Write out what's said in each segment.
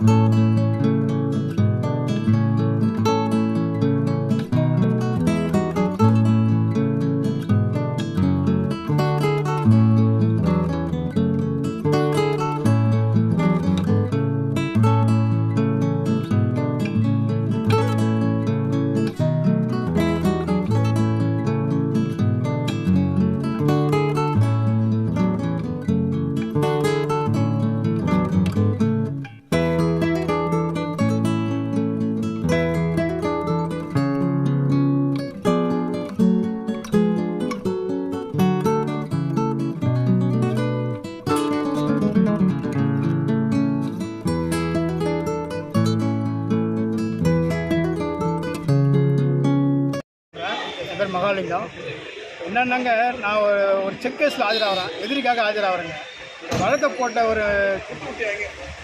பேர் மகாலிங்கம். என்னென்னாங்க, நான் ஒரு செக் கேஸில் ஆஜராகிறேன், எதிரிக்காக ஆஜராகிறேங்க. வழக்க போட்ட ஒரு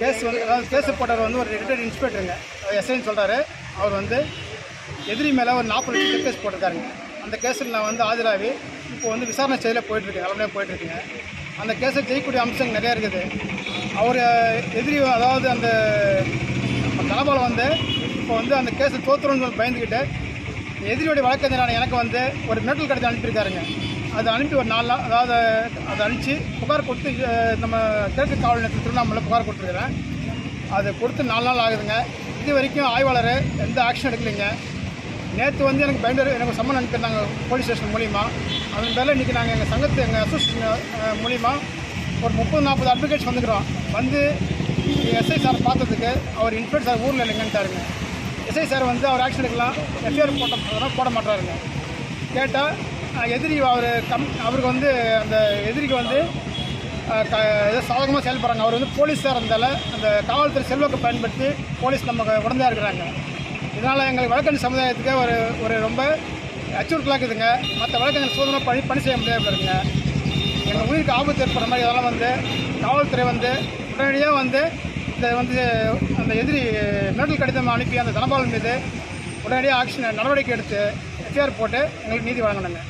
கேஸ் வந்து, அதாவது கேஸை போட்டவர் வந்து ஒரு ரிட்டையர்ட் இன்ஸ்பெக்டருங்க, எஸ்ஐன்னு சொல்கிறாரு. அவர் வந்து எதிரி மேலே ஒரு 40 செக் கேஸ் போட்டிருக்காருங்க. அந்த கேஸில் நான் வந்து ஆஜராகி இப்போ வந்து விசாரணை செயலில் போயிட்டுருக்கேன், நல்லபடியாக போயிட்டுருக்குங்க. அந்த கேஸை ஜெயிக்கக்கூடிய அம்சங்கள் நிறையா இருக்குது. அவர் எதிரி, அதாவது அந்த தனபால் வந்து இப்போ வந்து அந்த கேஸை தோற்றுறோன்னு பயந்துக்கிட்டு எதிரியோடைய வழக்கறிஞரான எனக்கு வந்து ஒரு மிரட்டல் கடிதம் அனுப்பியிருக்காருங்க. அதை அனுப்பி ஒரு 4 நாள், அதாவது அதை அனுப்பிச்சு புகார் கொடுத்து நம்ம கிழக்கு காவல் நிலையத்தில் திருவண்ணாமலை புகார் கொடுத்துருக்குறேன். அது கொடுத்து 4 நாள் ஆகுதுங்க. இது வரைக்கும் ஆய்வாளர் எந்த ஆக்ஷன் எடுக்கலைங்க. நேற்று வந்து எனக்கு பைண்டர் எனக்கு சம்மன் அனுப்பியிருந்தாங்க போலீஸ் ஸ்டேஷன் மூலிமா. அதன் பேரில் இன்றைக்கி நாங்கள் எங்கள் சங்கத்து எங்கள் அசோசியேஷன் மூலிமா ஒரு 30-40 அட்வொகேட்ஸ் வந்துக்கிறோம். வந்து எஸ்ஐ சார் பார்த்ததுக்கு அவர் இன்ஸ்பெக்டர் சார் ஊரில் இல்லைங்கன்ட்டாருங்க. எஸ்ஐ சார் வந்து அவர் ஆக்ஷன் எடுக்கலாம், எஃப்ஐஆர் போட மாட்டாருங்க. கேட்டால் எதிரி அவருக்கு வந்து அந்த எதிரிக்கு வந்து ஏதோ சாதகமாக செயல்படுறாங்க. அவர் வந்து போலீஸ் சார் இருந்தால அந்த காவல்துறை செல்வாக்கை பயன்படுத்தி போலீஸ் நம்ம உடந்தையாக இருக்கிறாங்க. இதனால் எங்கள் வழக்கறிஞர் சமுதாயத்துக்கு ஒரு ரொம்ப அச்சுறுத்தலாக இருக்குதுங்க. மற்ற வழக்கறிஞர் சோதனை பணி செய்ய முடியாமல் இருக்குங்க. எங்கள் உயிருக்கு ஆபத்து ஏற்படுற மாதிரி இதெல்லாம் வந்து காவல்துறை வந்து உடனடியாக வந்து இதை வந்து அந்த எதிரி மிரட்டல் கடிதம் அனுப்பி அந்த தனபால் மீது உடனடியாக நடவடிக்கை எடுத்து எஃப்ஐஆர் போட்டு எங்களுக்கு நீதி வழங்கணுங்க.